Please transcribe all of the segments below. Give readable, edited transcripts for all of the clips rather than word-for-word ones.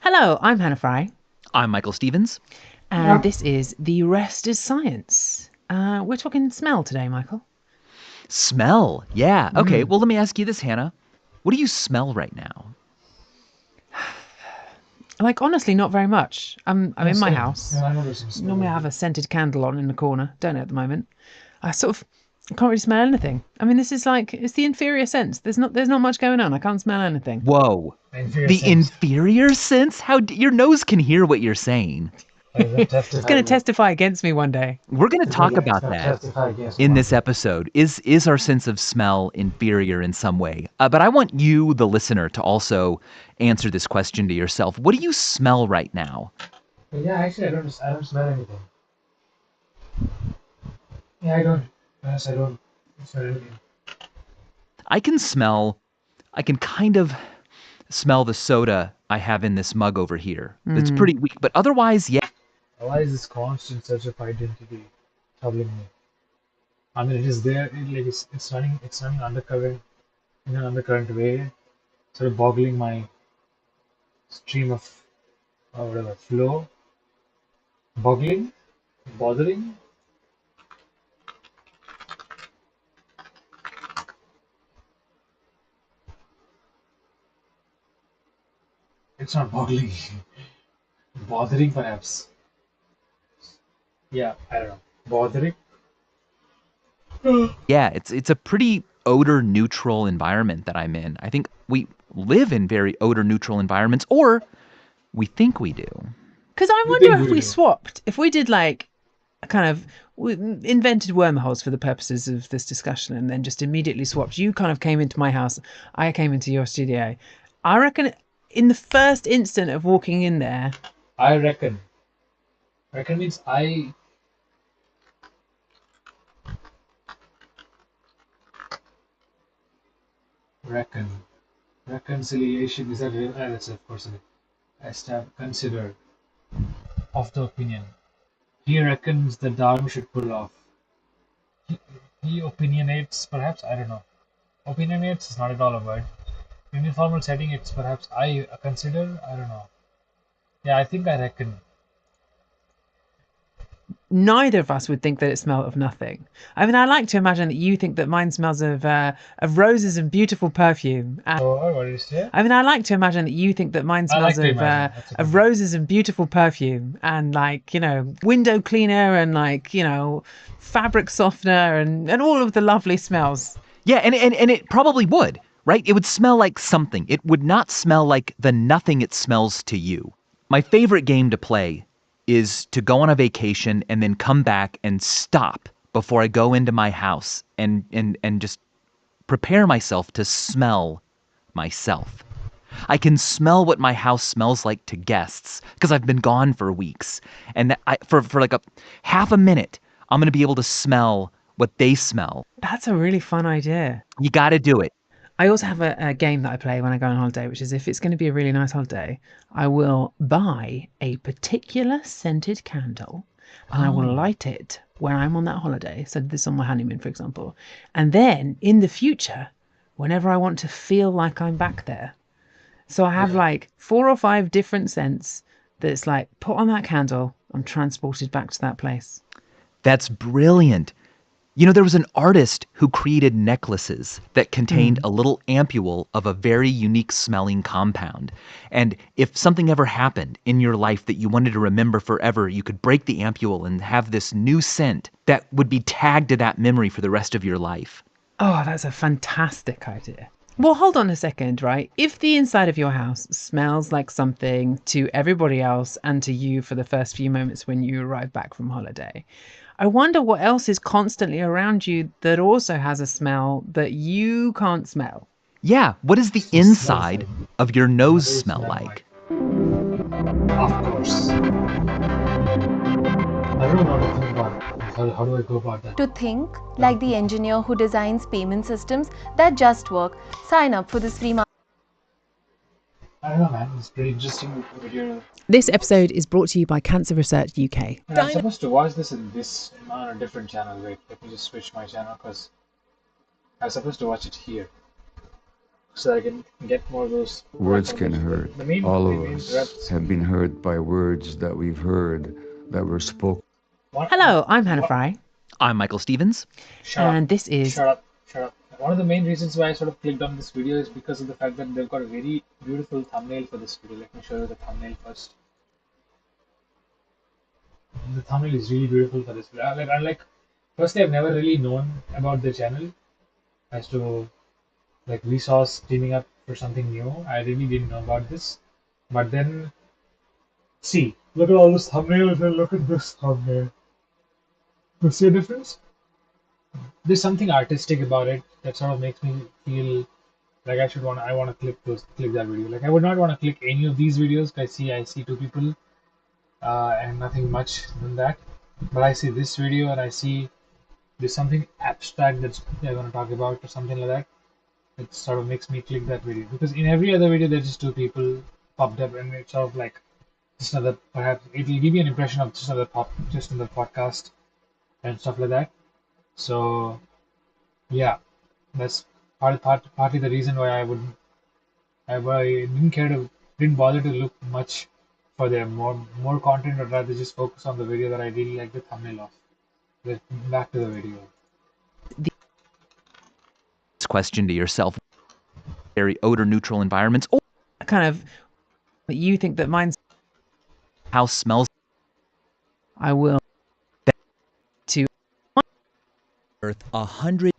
Hello, I'm Hannah Fry, I'm Michael Stevens. and this is The Rest is Science. We're talking smell today, Michael. Smell. Yeah. Okay. Well, let me ask you this, Hannah. What do you smell right now? Like, honestly, not very much. I'm in my Same. house. Yeah, I noticed some smell Normally, I over have here. a scented candle on in the corner. Don't know at the moment. I can't really smell anything. I mean, this is like it's the inferior sense. There's not much going on. I can't smell anything. Whoa. Inferior The sense. inferior sense? Your nose can hear what you're saying. That It's going testify to testify against me one day. We're going to talk it's about gonna that testify against in one this day. episode. Is our sense of smell inferior in some way? But I want you, the listener, to also answer this question to yourself. What do you smell right now? But yeah, actually, I don't smell anything. Yeah, I don't. Yes, I don't smell anything. I can kind of smell the soda I have in this mug over here. It's pretty weak, but otherwise, yeah. Why is this constant search of identity troubling me? I mean, it is there. It's running undercurrent in an undercurrent way, sort of boggling my stream of whatever flow. Boggling, bothering. It's not boggling. Bothering, perhaps. Yeah, I don't know. Bothering. Yeah, it's a pretty odor neutral environment that I'm in. I think we live in very odor neutral environments, or we think we do. Because I You think wonder if we we do? swapped, if we did like a kind of invented wormholes for the purposes of this discussion and then just immediately swapped. You kind of came into my house, I came into your studio. I reckon in the first instant of walking in there, I reckon. Reckon means I reckon. Reconciliation is that real? That's of course I stand consider of the opinion. He reckons that Darwin should pull off. He, he opinionates, perhaps. I don't know. Opinionates is not at all a word. In informal setting, it's perhaps I consider. I don't know. Yeah, I think I reckon. neither of us would think that it smelled of nothing. I mean, I like to imagine that you think that mine smells of roses and beautiful perfume. Oh, what did you say? I mean, I like to imagine that you think that mine I smells like to imagine. That's a good of one. roses and beautiful perfume and like window cleaner and like fabric softener and all of the lovely smells. Yeah, and it probably would, right? It would smell like something. It would not smell like the nothing it smells to you. My favorite game to play is to go on a vacation and then come back and stop before I go into my house and just prepare myself to smell myself. I can smell what my house smells like to guests because I've been gone for weeks. And for like a half a minute, I'm going to be able to smell what they smell. That's a really fun idea. You got to do it. I also have a game that I play when I go on holiday, which is if it's going to be a really nice holiday, I will buy a particular scented candle and I will light it when I'm on that holiday. So this on my honeymoon, for example. And then in the future, whenever I want to feel like I'm back there. So I have like 4 or 5 different scents that's like put on that candle, I'm transported back to that place. That's brilliant. You know, there was an artist who created necklaces that contained a little ampule of a very unique smelling compound. And if something ever happened in your life that you wanted to remember forever, you could break the ampule and have this new scent that would be tagged to that memory for the rest of your life. Oh, that's a fantastic idea. Well, hold on a second, right? If the inside of your house smells like something to everybody else and to you for the first few moments when you arrive back from holiday, I wonder what else is constantly around you that also has a smell that you can't smell. Yeah, what does the So smells inside like. of your nose Nose smell smell like? Of course. I don't know how to think about it. How do I go about that? To think like the engineer who designs payment systems that just work. Sign up for this free I don't know, man. It's pretty interesting video. This episode is brought to you by Cancer Research UK. And I'm supposed to watch this on a different channel. Wait, let me just switch my channel because I'm supposed to watch it here. so I can get more of those. Words can hurt. All of us reps. have been hurt by words that we've heard that were spoken. Hello, I'm Hannah Fry. I'm Michael Stevens. And this is... Shut up. One of the main reasons why I sort of clicked on this video is because of the fact that they've got a very beautiful thumbnail for this video. Let me show you the thumbnail first. The thumbnail is really beautiful for this video. Firstly, I've never really known about the channel as to like Vsauce teaming up for something new. I really didn't know about this. But then, see, look at all those thumbnails and look at this thumbnail. You see a difference? There's something artistic about it that sort of makes me feel like I want to click that video. Like I would not want to click any of these videos. I see two people and nothing much than that. But I see this video and I see there's something abstract that they're going to talk about or something like that. It sort of makes me click that video, because in every other video there's just two people popped up and it's sort of like just another, perhaps it will give you an impression of just another podcast and stuff like that. So yeah, that's partly the reason why I didn't bother to look much for their more content, or rather just focus on the video that I really like the thumbnail of. Back to the video. This question to yourself: very odor neutral environments, or kind of, you think that mine's... How smells? I will... to Earth 100.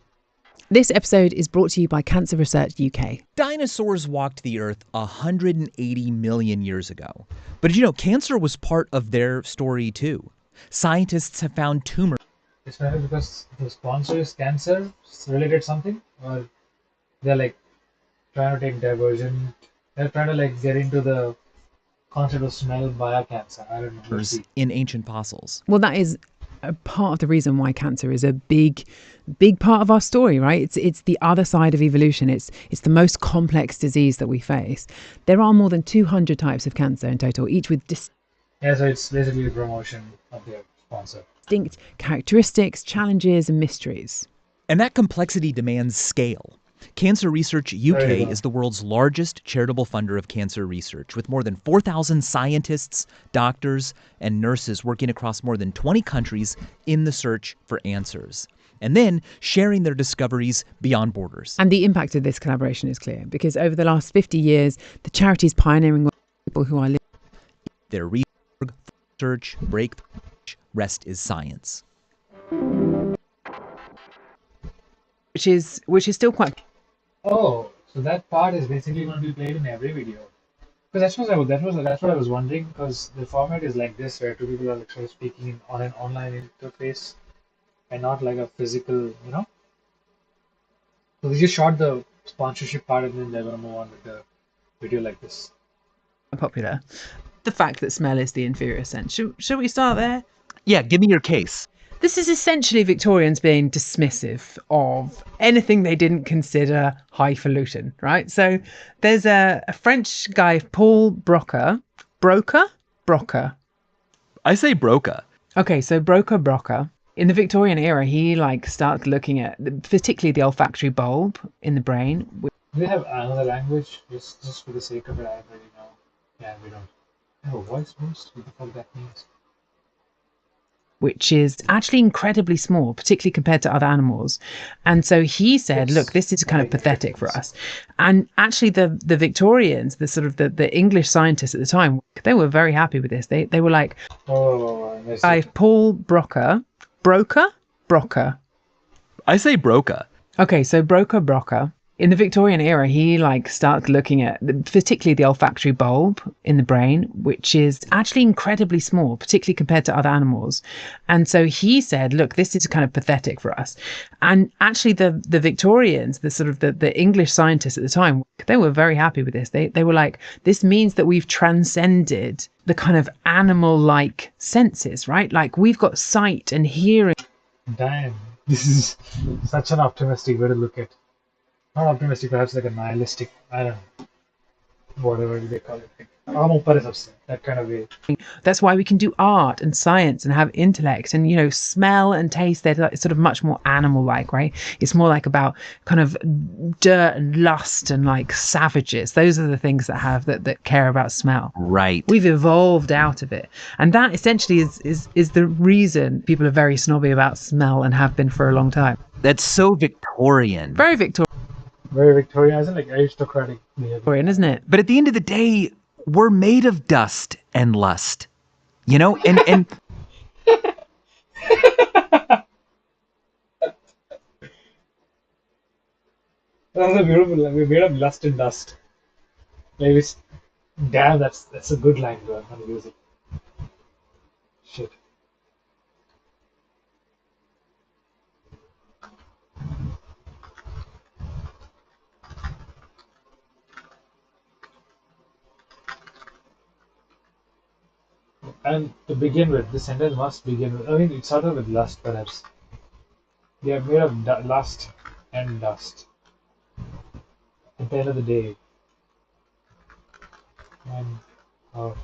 This episode is brought to you by Cancer Research UK. Dinosaurs walked the Earth 180 million years ago. But did you know cancer was part of their story too? Scientists have found tumors. It's maybe because the sponsor is cancer related something, or they're like trying to take diversion. They're trying to like get into the concept of smell via cancer. I don't know. We'll see. In ancient fossils. Well, that is a part of the reason why cancer is a big part of our story, right? It's the other side of evolution. It's the most complex disease that we face. There are more than 200 types of cancer in total, each with Yeah, so it's basically a promotion of their sponsor. Distinct characteristics, challenges, and mysteries. And that complexity demands scale. Cancer Research UK is the world's largest charitable funder of cancer research, with more than 4,000 scientists, doctors, and nurses working across more than 20 countries in the search for answers, and then sharing their discoveries beyond borders. And the impact of this collaboration is clear, because over the last 50 years, the charity's pioneering people who are their research, breakthrough, rest is science. Which is still quite... Oh, so that part is basically going to be played in every video. Because that's what I was wondering. Because the format is like this, where two people are like sort of speaking on an online interface, and not like a physical, So they just shot the sponsorship part, and then they're going to move on with the video like this. Popular. The fact that smell is the inferior sense. Should we start there? Yeah, give me your case. This is essentially Victorians being dismissive of anything they didn't consider highfalutin, right? So there's a French guy, Paul Broca. Broca? I say Broca. Okay, so Broca. In the Victorian era, he started looking at particularly the olfactory bulb in the brain. Do they have another language? Just for the sake of it, I don't really know. Yeah, we don't. They have a voice boost? What the fuck that means? Which is actually incredibly small, particularly compared to other animals. And so he said, look, this is kind of pathetic for us. And actually the Victorians, the English scientists at the time, they were very happy with this. They were like, Paul Broca. I say Broca. Okay, so Broca. In the Victorian era, he started looking at particularly the olfactory bulb in the brain, which is actually incredibly small, particularly compared to other animals. And so he said, look, this is kind of pathetic for us. And actually the Victorians, the English scientists at the time, they were very happy with this. They were like, this means that we've transcended the kind of animal-like senses, right? Like we've got sight and hearing. Damn, this is such an optimistic way to look at. Not optimistic, perhaps like a nihilistic, I don't know, whatever they call it. I'm open सबसे, that kind of way. That's why we can do art and science and have intellect and, you know, smell and taste. They're sort of much more animal like, right? It's more like about kind of dirt and lust and like savages. Those are the things that have that care about smell. Right. We've evolved out of it. And that essentially is the reason people are very snobby about smell and have been for a long time. That's so Victorian. Very Victorian, Very Victorian, isn't it? Like aristocratic behavior. isn't it? But at the end of the day, we're made of dust and lust. You know, and That's a beautiful line. We're made of lust and dust. Maybe, damn, that's a good line, bro. I'm gonna use it. Shit. And to begin with, the sentence must begin with. I mean, it started with lust, perhaps. We are made of lust and dust. At the end of the day, and oh,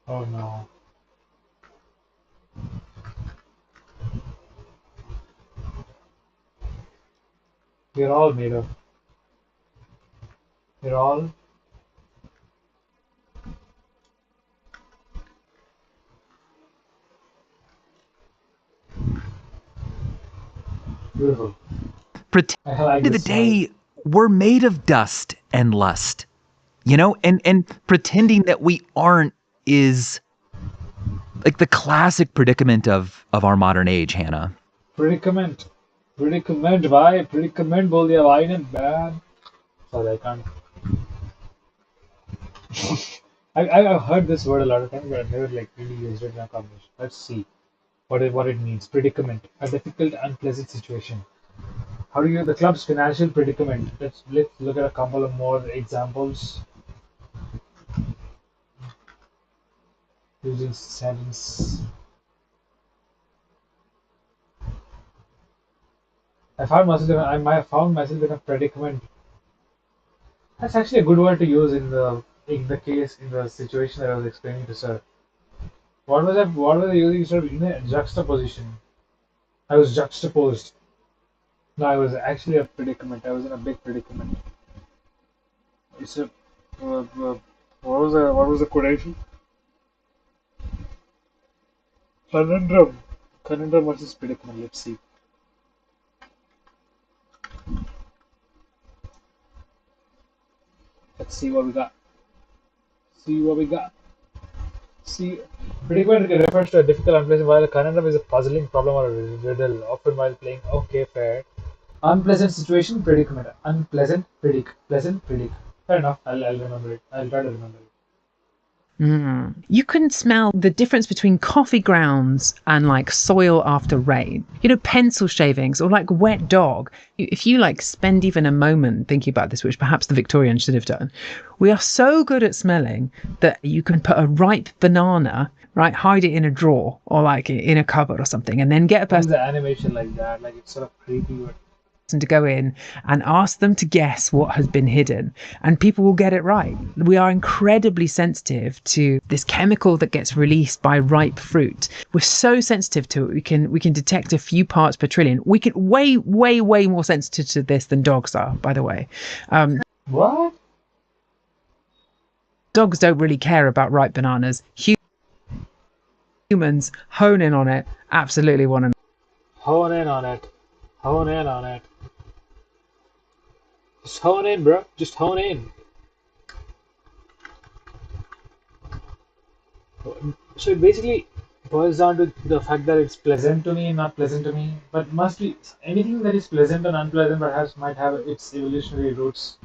oh no. We're all made of. We're all beautiful. pretend I like end of the this day, we're made of dust and lust. You know, and pretending that we aren't is like the classic predicament of our modern age, Hannah. Predicament. Predicament, why? Predicament बोल दिया भाई ने man. Sorry, I can't. I've heard this word a lot of times, but I've never like really used it in a conversation. Let's see what it means. Predicament, a difficult, unpleasant situation. How do you the club's financial predicament? Let's look at a couple of more examples. Using sentence. I found myself in a predicament. That's actually a good word to use in the situation that I was explaining to sir. What was I using sort of in a juxtaposition? I was juxtaposed. No, I was actually a predicament. I was in a big predicament. It's a what was the quotation? Conundrum. Conundrum versus predicament. Let's see. Let's see what we got. See what we got. See, predicament refers to a difficult, unpleasant, while a conundrum is a puzzling problem or a riddle, often while playing. Okay, fair. Unpleasant situation, predicament. Unpleasant, predict. Pleasant, predict. Fair enough. I'll remember it. I'll try to remember it. You can smell the difference between coffee grounds and like soil after rain. You know, pencil shavings or like wet dog. If you like spend even a moment thinking about this, which perhaps the Victorians should have done, we are so good at smelling that you can put a ripe banana, right, hide it in a drawer or like in a cupboard or something, and then get a person The animation like that, like it's sort of creepy, but to go in and ask them to guess what has been hidden, and people will get it right. We are incredibly sensitive to this chemical that gets released by ripe fruit. We're so sensitive to it. We can detect a few parts per trillion. We can way more sensitive to this than dogs are, by the way. what? Dogs don't really care about ripe bananas. Humans hone in on it. Absolutely want to. Hone in on it. Hone in on it. Just hone in, bro. Just hone in. So it basically boils down to the fact that it's pleasant to me, not pleasant to me. But must be anything that is pleasant and unpleasant perhaps might have its evolutionary roots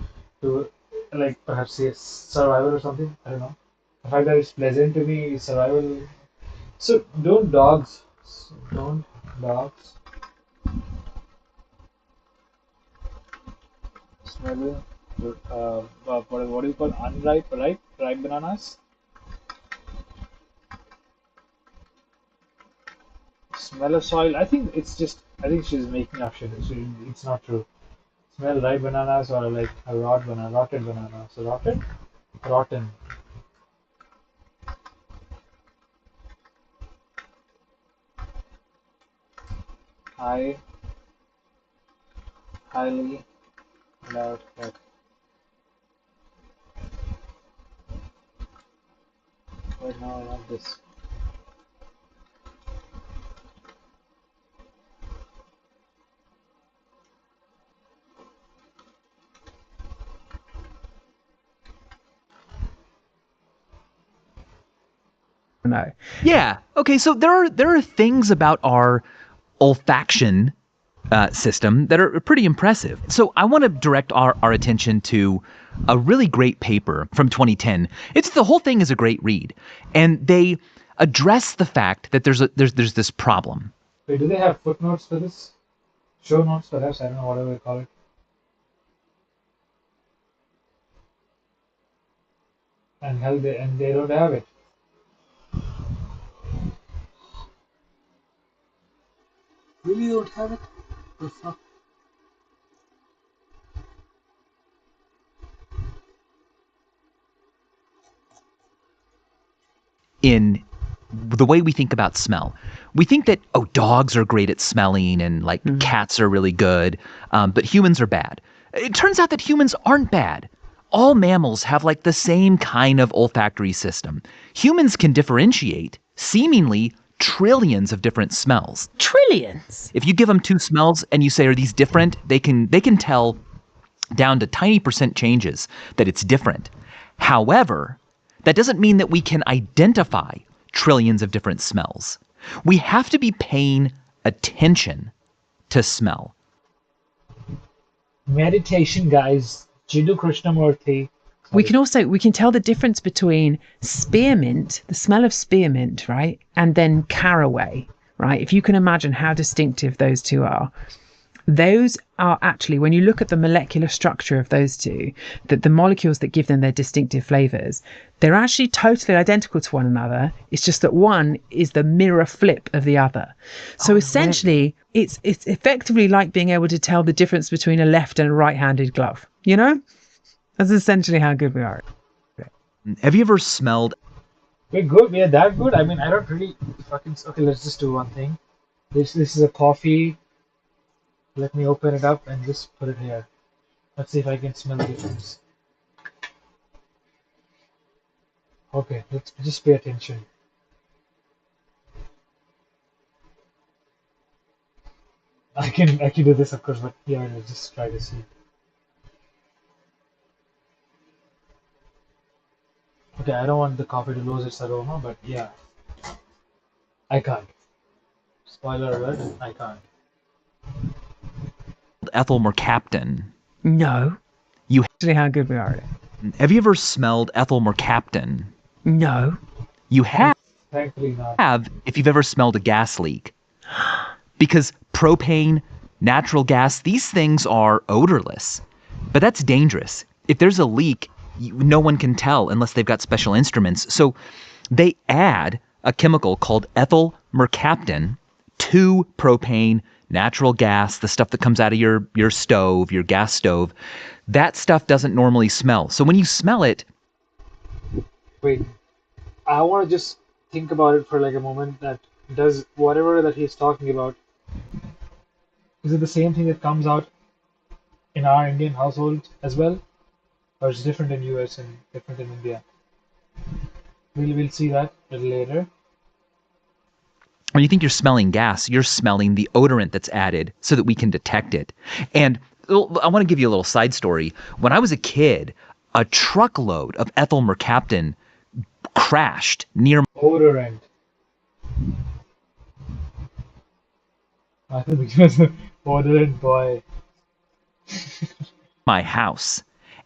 to, like perhaps say survival or something. I don't know. The fact that it's pleasant to me is survival. So don't dogs smell what do you call ripe bananas? Smell of soil. I think she's making up shit. It's not true. Smell ripe bananas or like a rotted banana. So rotted? rotten. Highly doubt that. But now I want this. No. Yeah. Okay. So there are things about our olfaction system that are pretty impressive. So I want to direct our attention to a really great paper from 2010. It's the whole thing is a great read, and they address the fact that there's this problem. Wait, do they have footnotes for this? Show notes, perhaps? I don't know, whatever they call it. And hell, they don't have it. Really don't have it? The fuck? In the way we think about smell, we think that, oh, dogs are great at smelling and like cats are really good, but humans are bad. It turns out that humans aren't bad. All mammals have like the same kind of olfactory system. Humans can differentiate seemingly trillions of different smells. Trillions. If you give them two smells and you say, are these different? They can tell down to tiny percent changes that it's different. However, that doesn't mean that we can identify trillions of different smells. We have to be paying attention to smell. Meditation, guys. Jiddu Krishnamurti. We can tell the difference between spearmint, the smell of spearmint, right, and then caraway, right? If you can imagine how distinctive those two are. Those are actually, when you look at the molecular structure of those two, that the molecules that give them their distinctive flavors, they're actually totally identical to one another. It's just that one is the mirror flip of the other. So essentially, it's effectively like being able to tell the difference between a left and a right-handed glove, you know? That's essentially how good we are. Have you ever smelled? We're good. We're that good. I mean, I don't really fucking. Okay, let's just do one thing. This is a coffee. Let me open it up and just put it here. Let's see if I can smell the difference. Okay, let's just pay attention. I can do this, of course, but yeah, let's just try to see. Okay, I don't want the coffee to lose its aroma, but yeah, I can't. Spoiler alert, I can't. Ethyl mercaptan? No. You Actually, how good we are. have you ever smelled ethyl mercaptan? No. You have Thankfully not. if you've ever smelled a gas leak. Because propane, natural gas, these things are odorless. But that's dangerous. If there's a leak, no one can tell unless they've got special instruments. So they add a chemical called ethyl mercaptan to propane, natural gas, the stuff that comes out of your stove, your gas stove. That stuff doesn't normally smell. So when you smell it, Wait, I want to just think about it for like a moment. That does whatever that he's talking about. Is it the same thing that comes out in our Indian household as well, or is it different in US and different in India? We'll see that a little later. when you think you're smelling gas, you're smelling the odorant that's added so that we can detect it. And I want to give you a little side story. When I was a kid, a truckload of ethyl mercaptan crashed near Odorant. I think it was odorant boy. my house,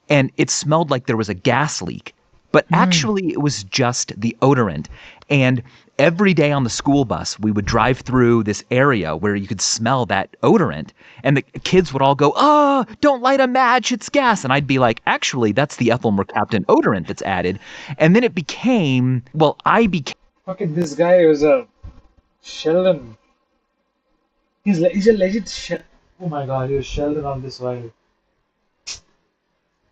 and it smelled like there was a gas leak, but actually it was just the odorant. And every day on the school bus, we would drive through this area where you could smell that odorant, and the kids would all go, "Oh, don't light a match, it's gas." And I'd be like, actually, that's the ethyl mercaptan odorant that's added. And then it became, well, I became Fucking this guy was a Sheldon. He's a legit Oh my god, he was Sheldon on this while.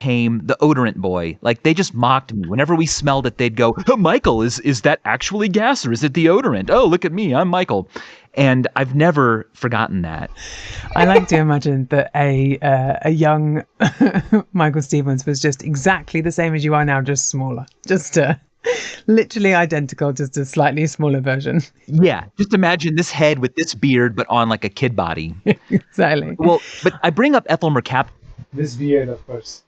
became the odorant boy. Like, they just mocked me. Whenever we smelled it, they'd go, oh, Michael, is that actually gas or is it deodorant? Oh, look at me, I'm Michael. And I've never forgotten that. I like to imagine that a young Michael Stevens was just exactly the same as you are now, just smaller. Just literally identical, just a slightly smaller version. Yeah, just imagine this head with this beard, but on like a kid body. Exactly. Well, but I bring up Ethel Mercaptan This beard, of course.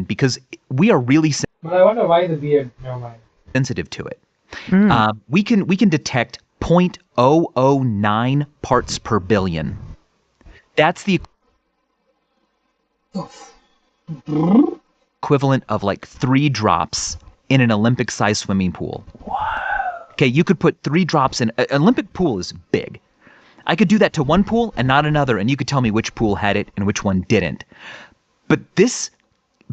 because we are really But I wonder why the beard. Never mind. sensitive to it. We can detect 0.009 parts per billion. That's the equivalent of like 3 drops in an Olympic-sized swimming pool. Okay, you could put 3 drops in. An Olympic pool is big. I could do that to one pool and not another, and you could tell me which pool had it and which one didn't. But this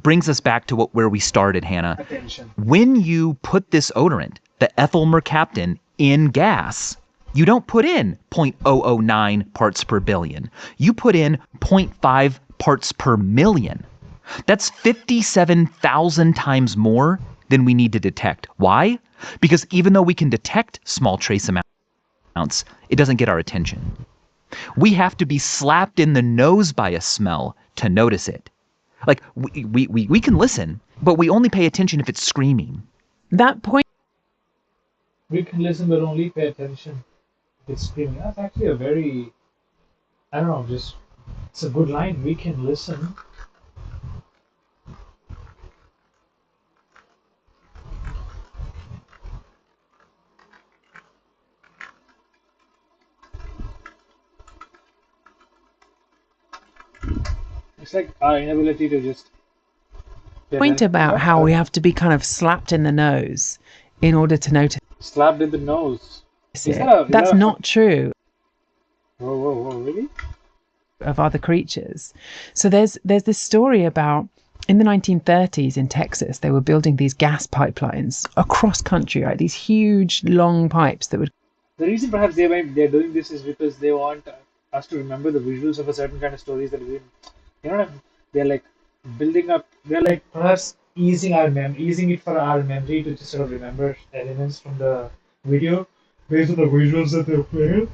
brings us back to where we started, Hannah. Attention. When you put this odorant, the ethyl mercaptan, in gas, you don't put in 0.009 parts per billion. You put in 0.5 parts per million. That's 57,000 times more than we need to detect. Why? Because even though we can detect small trace amounts, it doesn't get our attention. We have to be slapped in the nose by a smell to notice it. Like, we can listen, but we only pay attention if it's screaming. That point. We can listen but only pay attention. It's screaming. That's actually a very, I don't know, just, it's a good line. We can listen. It's like our inability to just Point about how we have to be kind of slapped in the nose in order to notice slapped in the nose. it. That's not true Whoa, really? of other creatures. So there's this story about in the 1930s in Texas, they were building these gas pipelines across country, right? These huge, long pipes that would. The reason perhaps they're doing this is because they want us to remember the visuals of a certain kind of stories that we, you know, they're like building up. They're like perhaps easing it for our memory to just sort of remember elements from the video based on the visuals that they've played.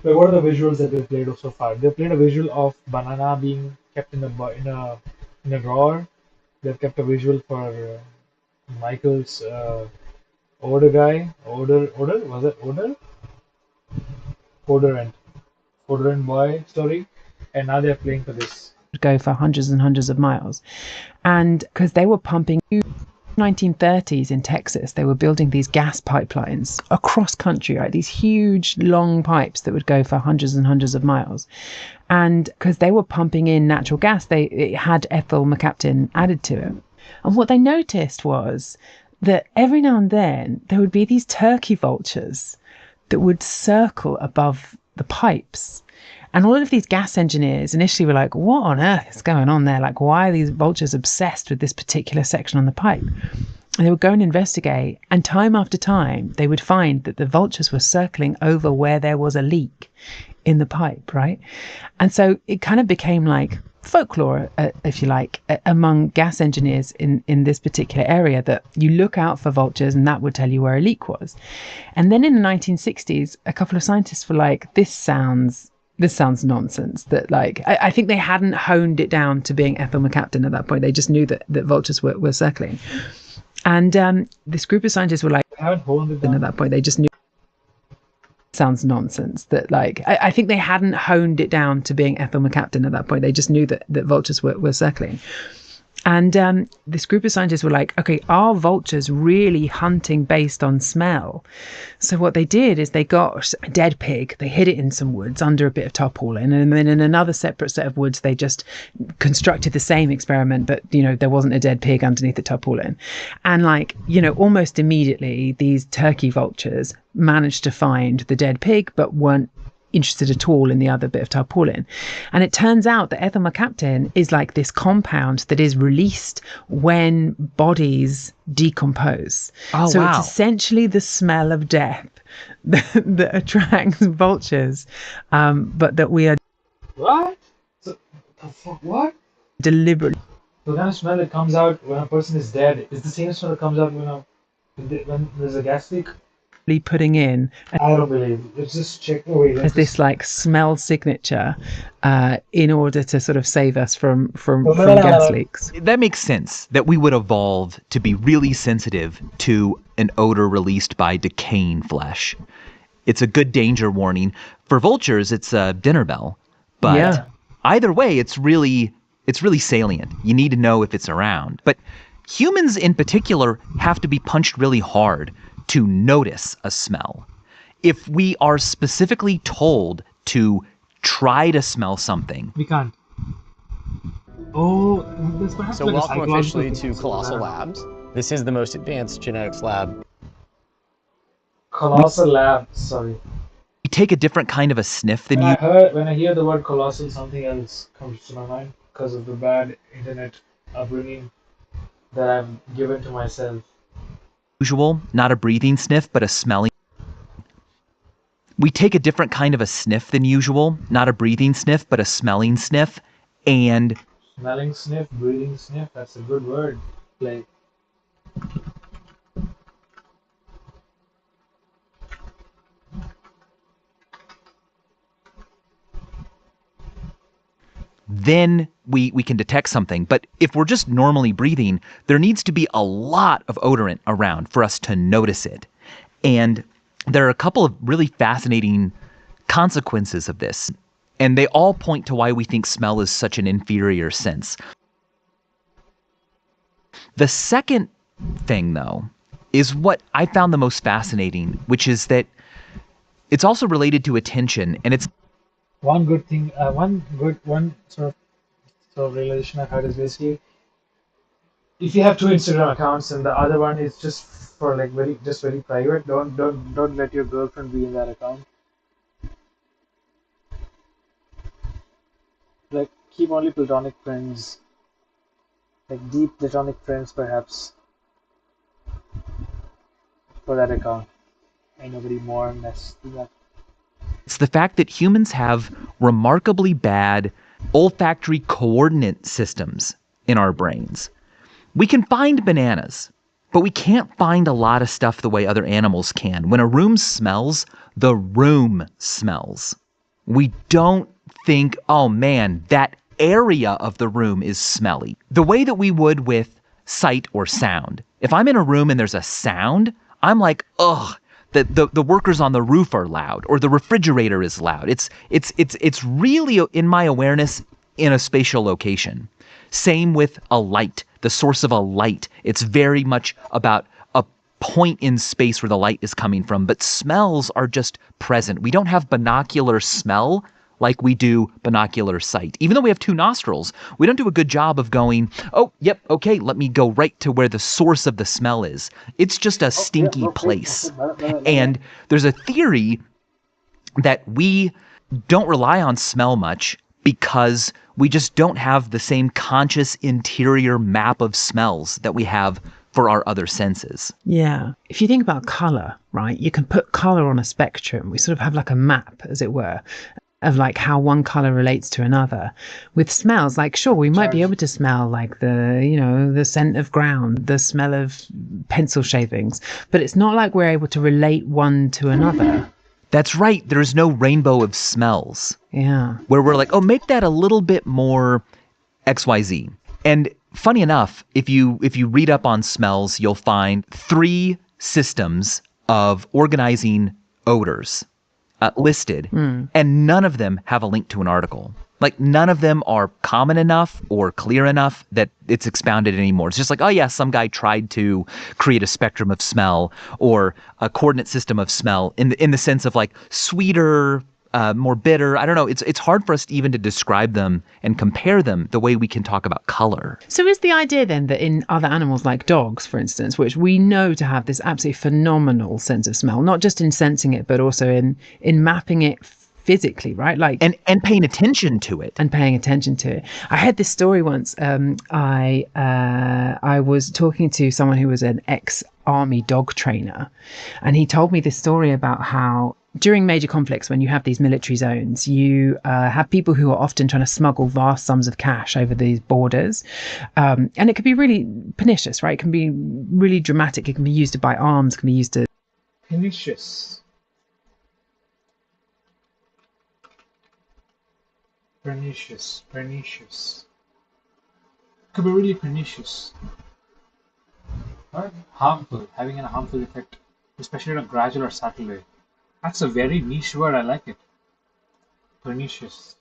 But what are the visuals that they've played so far? They've played a visual of banana being kept in a drawer. They've kept a visual for Michael's odor guy. Odor was it odor? Odorant boy story, and now they're playing for this. Go for hundreds and hundreds of miles, and because they were pumping. 1930s in Texas, they were building these gas pipelines across country, right? These huge, long pipes that would go for hundreds and hundreds of miles. And because they were pumping in natural gas, it had ethyl mercaptan added to it. And what they noticed was that every now and then there would be these turkey vultures that would circle above the pipes. And all of these gas engineers initially were like, what on earth is going on there? Like, why are these vultures obsessed with this particular section on the pipe? And they would go and investigate. And time after time, they would find that the vultures were circling over where there was a leak in the pipe, right? And so it kind of became like folklore, if you like, among gas engineers in this particular area, that you look out for vultures and that would tell you where a leak was. And then in the 1960s, a couple of scientists were like, this sounds nonsense. That, like, I think they hadn't honed it down to being ethyl mercaptan at that point. They just knew that vultures were circling. And this group of scientists were like, They haven't honed it down. at that point, they just knew sounds nonsense. That, like, I think they hadn't honed it down to being ethyl mercaptan at that point. They just knew that vultures were circling. And this group of scientists were like, okay, are vultures really hunting based on smell? So what they did is they got a dead pig, they hid it in some woods under a bit of tarpaulin, and then in another separate set of woods, they just constructed the same experiment, but, you know, there wasn't a dead pig underneath the tarpaulin. And, like, you know, almost immediately, these turkey vultures managed to find the dead pig, but weren't interested at all in the other bit of tarpaulin. And it turns out that ethyl mercaptan is like this compound that is released when bodies decompose. Oh, so wow. it's essentially the smell of death that attracts vultures, but that we are. What? So, the fuck? What? deliberately The kind of smell that comes out when a person is dead is the same smell that comes out when there's a gas leak. putting in I don't believe it. Let's just check. Oh wait, as let's this just. like smell signature in order to sort of save us from No, no, no, no, gas no. leaks. That makes sense that we would evolve to be really sensitive to an odor released by decaying flesh. It's a good danger warning. For vultures, it's a dinner bell. But Yeah. either way, it's really salient. You need to know if it's around. But humans in particular have to be punched really hard to notice a smell. If we are specifically told to try to smell something, We can't. Oh, there's perhaps So like a welcome psychological officially thing. to Colossal Labs. This is the most advanced genetics lab. Colossal Lab. Sorry. we take a different kind of a sniff than When I hear the word colossal, something else comes to my mind because of the bad internet upbringing that I've given to myself. usual, not a breathing sniff, but a smelling. We take a different kind of a sniff than usual, not a breathing sniff, but a smelling sniff. And Smelling sniff, breathing sniff. That's a good word. Like. then we can detect something. But if we're just normally breathing, there needs to be a lot of odorant around for us to notice it. And there are a couple of really fascinating consequences of this. And they all point to why we think smell is such an inferior sense. The second thing, though, is what I found the most fascinating, which is that it's also related to attention, and it's One good thing, one sort of realization I've had is basically, if you have two Instagram accounts and the other one is just for like very private, don't let your girlfriend be in that account. Like keep only platonic friends, like deep platonic friends perhaps, for that account, and nobody more mess with that. It's the fact that humans have remarkably bad olfactory coordinate systems in our brains. We can find bananas, but we can't find a lot of stuff the way other animals can. When a room smells, the room smells. We don't think, oh man, that area of the room is smelly. The way that we would with sight or sound. If I'm in a room and there's a sound, I'm like, ugh. The workers on the roof are loud, or the refrigerator is loud. It's really, in my awareness, in a spatial location. Same with a light, the source of a light. It's very much about a point in space where the light is coming from. But smells are just present. We don't have binocular smell like we do binocular sight. Even though we have two nostrils, we don't do a good job of going, oh, yep, okay, let me go right to where the source of the smell is. It's just a stinky place. And there's a theory that we don't rely on smell much because we just don't have the same conscious interior map of smells that we have for our other senses. Yeah. If you think about colour, right, you can put colour on a spectrum. We sort of have like a map, as it were, of like how one color relates to another. With smells, like sure, we might be able to smell like the scent of ground, the smell of pencil shavings, but it's not like we're able to relate one to another. That's right. There's no rainbow of smells. Yeah. Where we're like, oh, make that a little bit more XYZ. And funny enough, if you read up on smells, you'll find 3 systems of organizing odors listed, and none of them have a link to an article. Like none of them are common enough or clear enough that it's expounded anymore. It's just like, oh yeah, some guy tried to create a spectrum of smell or a coordinate system of smell in the sense of like sweeter, more bitter. I don't know. It's hard for us even to describe them and compare them the way we can talk about color. So is the idea then that in other animals like dogs, for instance, which we know to have this absolutely phenomenal sense of smell, not just in sensing it, but also in mapping it physically, right? Like and paying attention to it. And paying attention to it. I heard this story once. I was talking to someone who was an ex-army dog trainer, and he told me this story about how during major conflicts, when you have these military zones, you have people who are often trying to smuggle vast sums of cash over these borders. And it can be really pernicious, right? It can be really dramatic. It can be used to buy arms, it can be used to... Pernicious. Pernicious. Could be really pernicious. Or harmful, having a harmful effect, especially in a gradual or subtle way. That's a very niche word, I like it. Pernicious.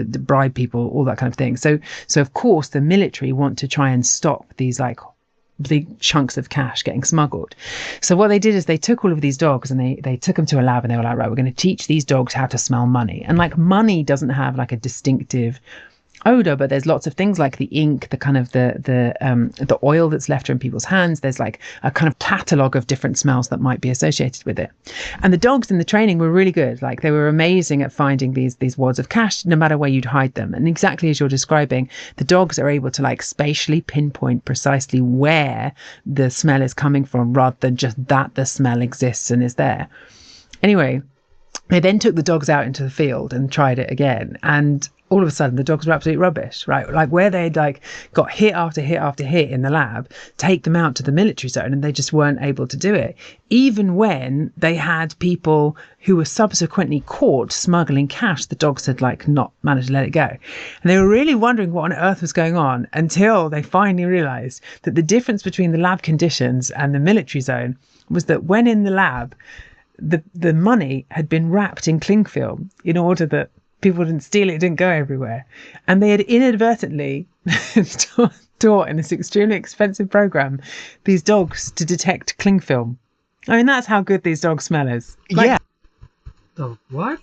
bribe people, all that kind of thing. So of course the military want to try and stop these like big chunks of cash getting smuggled. So what they did is they took all of these dogs and they took them to a lab and they were like, right, we're going to teach these dogs how to smell money. And like money doesn't have like a distinctive odor, but there's lots of things like the ink, the kind of the oil that's left in people's hands. There's like a kind of catalogue of different smells that might be associated with it. And the dogs in the training were really good. Like they were amazing at finding these wads of cash, no matter where you'd hide them. And exactly as you're describing, the dogs are able to like spatially pinpoint precisely where the smell is coming from, rather than just that the smell exists and is there. Anyway, they then took the dogs out into the field and tried it again. And all of a sudden the dogs were absolute rubbish, right? Like where they'd like got hit after hit after hit in the lab, take them out to the military zone and they just weren't able to do it. Even when they had people who were subsequently caught smuggling cash, the dogs had like not managed to let it go. And they were really wondering what on earth was going on until they finally realized that the difference between the lab conditions and the military zone was that when in the lab, the money had been wrapped in cling film in order that people didn't steal it, it didn't go everywhere. And they had inadvertently taught in this extremely expensive program these dogs to detect cling film. I mean, that's how good these dog smell is. Like, yeah. The what?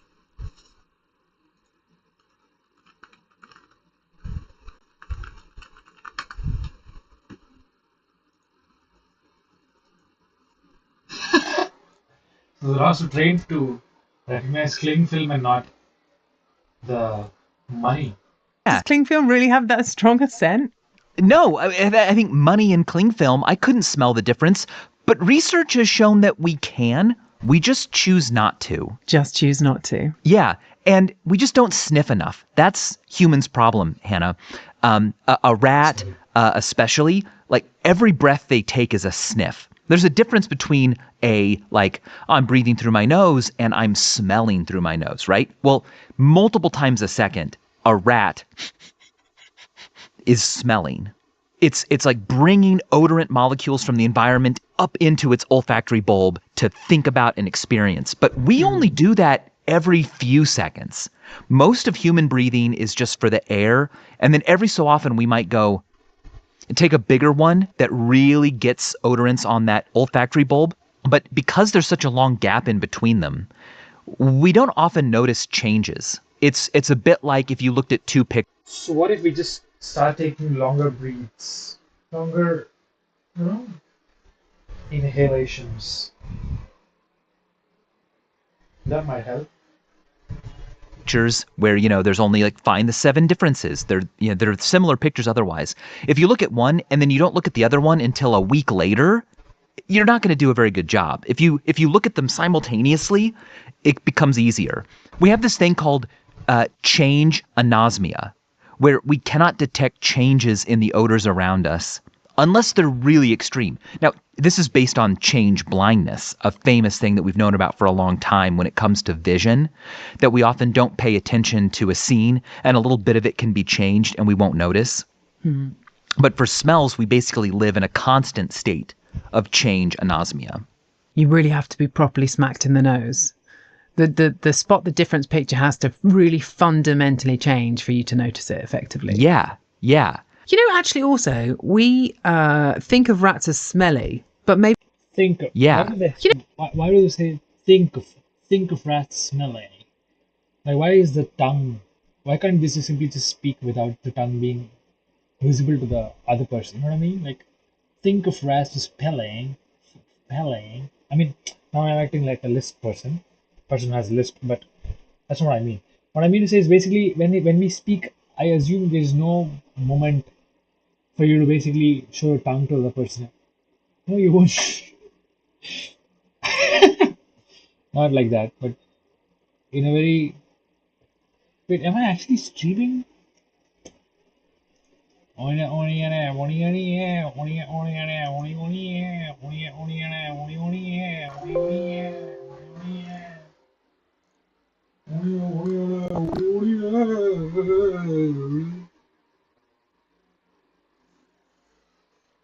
So they're also trained to recognize cling film and not the money. Does cling film really have that strong a scent? No, I think money and cling film, I couldn't smell the difference, but research has shown that we can. We just choose not to. Just choose not to. Yeah, and we just don't sniff enough. That's humans' problem, Hannah. A rat, especially, like every breath they take is a sniff. There's a difference between I'm breathing through my nose and I'm smelling through my nose, right? Well, multiple times a second, a rat is smelling. It's like bringing odorant molecules from the environment up into its olfactory bulb to think about and experience. But we only do that every few seconds. Most of human breathing is just for the air. And then every so often we might go and take a bigger one that really gets odorants on that olfactory bulb. But because there's such a long gap in between them, we don't often notice changes. It's a bit like if you looked at two pictures. So what if we just start taking longer breaths? Longer, inhalations. That might help. Pictures where there's only find the 7 differences. They're similar pictures otherwise. If you look at one and then you don't look at the other one until a week later, you're not going to do a very good job. If you look at them simultaneously, it becomes easier. We have this thing called change anosmia, where we cannot detect changes in the odors around us unless they're really extreme. Now, this is based on change blindness, a famous thing that we've known about for a long time when it comes to vision, that we often don't pay attention to a scene and a little bit of it can be changed and we won't notice. Mm-hmm. But for smells, we basically live in a constant state of change anosmia. You really have to be properly smacked in the nose The spot the difference picture has to really fundamentally change for you to notice it effectively. Yeah. You know, actually, also we think of rats as smelly, but maybe Think of. Yeah. Why do they say think of rats smelling? Like, why is the tongue? Why can't this simply just speak without the tongue being visible to the other person? You know what I mean? Like, think of rats spelling. I mean, now I'm acting like a lisp person who has lisp, but that's not what I mean. What I mean to say is basically when we speak, I assume there is no moment for you to basically show your tongue to the person. No, you won't. Not like that, but in a very. Wait, am I actually streaming?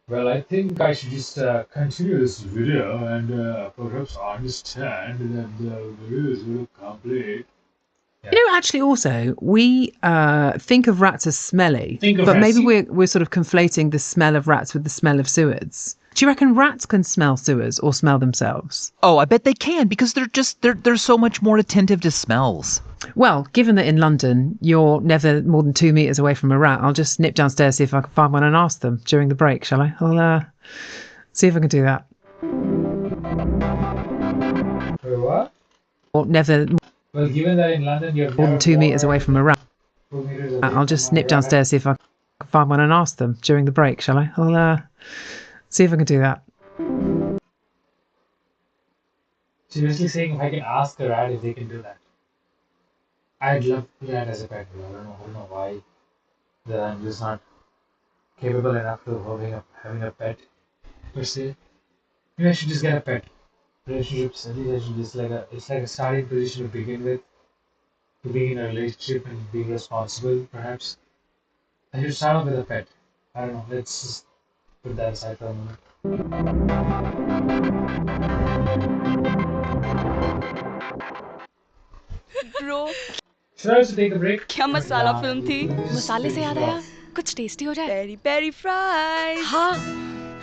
Well, I think I should just continue this video and perhaps understand that the video is very complete. you know, actually, also we think of rats as smelly, but rats. maybe we're sort of conflating the smell of rats with the smell of sewers. Do you reckon rats can smell sewers or smell themselves? Oh, I bet they can because they're so much more attentive to smells. Well, given that in London you're never more than 2 meters away from a rat, I'll just nip downstairs, see if I can find one and ask them during the break, shall I? I'll see if I can do that. What? Or never Well, given that in London you're more than 2 meters away from a rat, 2 meters away I'll just from a nip rat. downstairs, see if I can find one and ask them during the break, shall I? I'll see if I can do that. Seriously saying if I can ask a rat if they can do that. I'd love that as a pet. I don't know why. That I'm just not capable enough to having a pet per se. Maybe I should just get a pet. Relationships, at least I should just it's like a starting position to begin with. To be in a relationship and being responsible, perhaps. I should start off with a pet. I don't know. Let's just put that aside for a moment. Bro Should I also take a break? क्या मसाला film थी मसाले से याद आया कुछ tasty हो जाए peri peri fries हाँ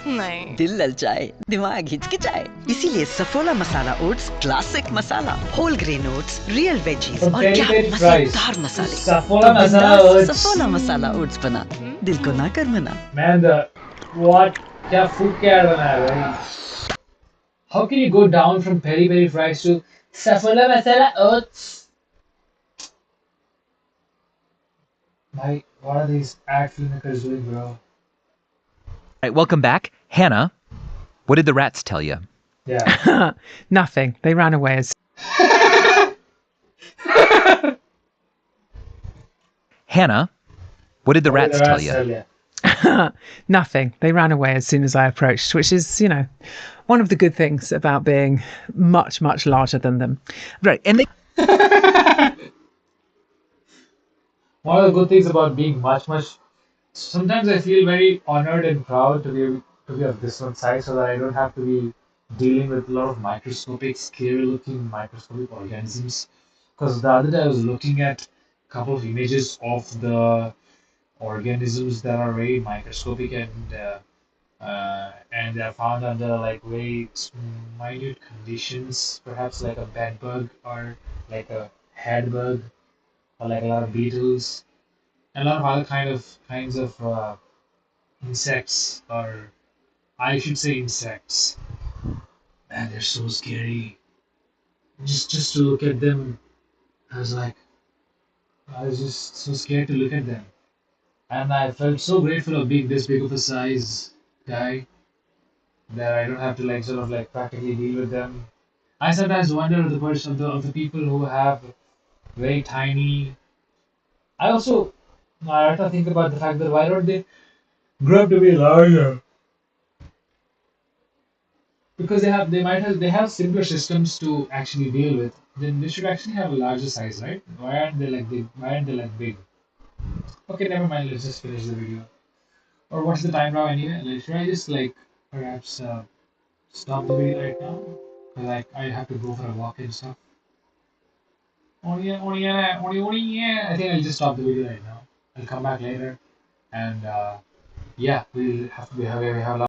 नहीं दिल ललचाए दिमाग हिचकिचाए इसीलिए Saffola masala oats classic masala whole grain oats real veggies From और Peri क्या Peri Fries. मजेदार मसाले Saffola तो masala बिंदास oats. सफोला मसाला ओट्स बना दिल को ना कर मना Man, what? क्या फूक के यार बनाया भाई? How can you go down from peri peri fries to Saffola masala oats? Bhai, what are these ad filmmakers doing, bro? All right, welcome back. Hannah, what did the rats tell you? Yeah. Nothing. They ran away as Hannah, what did the What did rats the tell rats you? tell ya? nothing. They ran away as soon as I approached, which is, you know, one of the good things about being much, much larger than them. Right, and they One of the good things about being much. Sometimes I feel very honored and proud to be of this one size, so that I don't have to be dealing with a lot of microscopic, scary-looking microscopic organisms. Because the other day I was looking at a couple of images of the organisms that are very microscopic and they are found under like very minute conditions, perhaps like a bed bug or like a head bug or like a lot of beetles and a lot of other kinds of insects, or I should say insects. Man, they're so scary. Just to look at them, I was just so scared to look at them. And I felt so grateful of being this big of a size guy that I don't have to like sort of like practically deal with them. I sometimes wonder of the person of the people who have very tiny. I also I have to think about the fact that why don't they grow up to be larger? Because they have simpler systems to actually deal with. Then they should actually have a larger size, right? Why aren't they like big? Okay, never mind. Let's just finish the video. Or what's the time now anyway? Like, should I just like perhaps stop the video right now? Cause like I have to go for a walk and stuff. I think I'll just stop the video right now. I'll come back later, and yeah, we have a lot